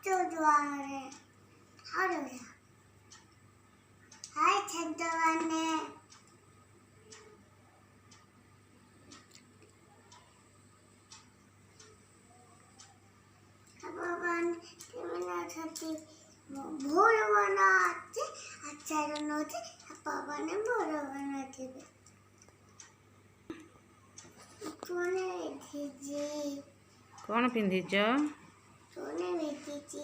나도 좋아해. 하루야. 아이, 참 좋아하네. 아빠는 때문에 저기 뭐를 원하지? 아차를 넣지? 아빠는 뭐를 원하지? 손에 되지. कौन पिंधिच 손에 되지.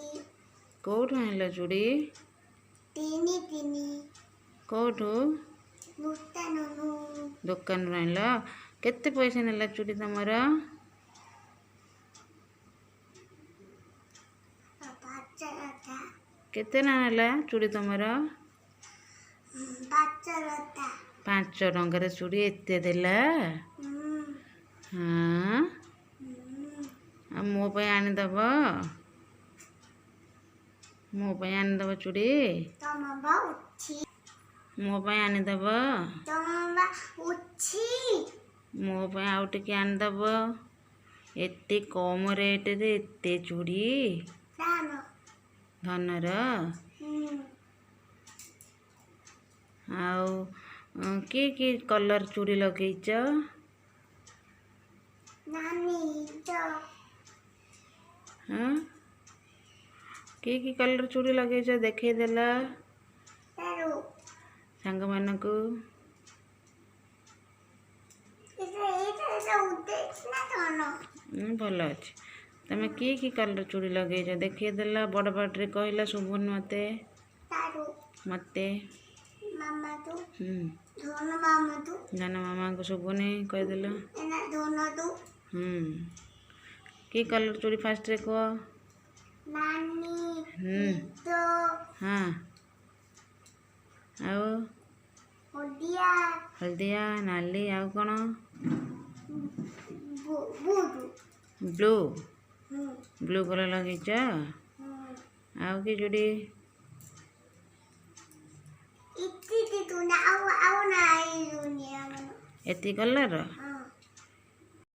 कौटू आनिल चूड़ी ତିନି ତିନି कौटू ନୂତନରୁ दुकान आनिल केते पैसा नेला चूड़ी तमर ପାଞ୍ଚ ଲତା केते ना नेला चूड़ी तमर 5 ଲତା 5 टंकार चूड़ी एते देला हाँ आ मो पे आनिदब मो पे आनिदब चूड़ी ତମ ବା ଉଠି मो पे आनिदब ତମ ବା ଉଠି मो पे आउ टिके आनिदब एते कम रेट रे एते चूड़ी ଧାନ धनर आउ की कलर चूड़ी लगेच ନାନୀ ତ हाँ की कलर चूड़ी लगेच देखे देला ତାରୁ सांग मानकू ଏଇଟା ଉଦ୍ଦେଶ ନା କଣ भल अच्छे तमें की कलर चूड़ी लगेच देखे देला बड़ पाटे कहला शुभुन मते ତାରୁ मते ମାମା ତୁ ଧନ ମାମା ତୁ जान मामा को शुभुनी कहदेला ଏନା ଧନ ତୁ की कलर चूड़ी फास्ट रे कह ନାନୀ ତ हाँ आओ ହଳଦିଆ हल्दिया नाली आउ कौन ବୁଟୁ ब्लू ब्लू कलर लगेच आउ की चूड़ी ଇତି ତୁ ନା ଆଉ ନା ଆଇଲୁନି ଆମର एती कलर ହଁ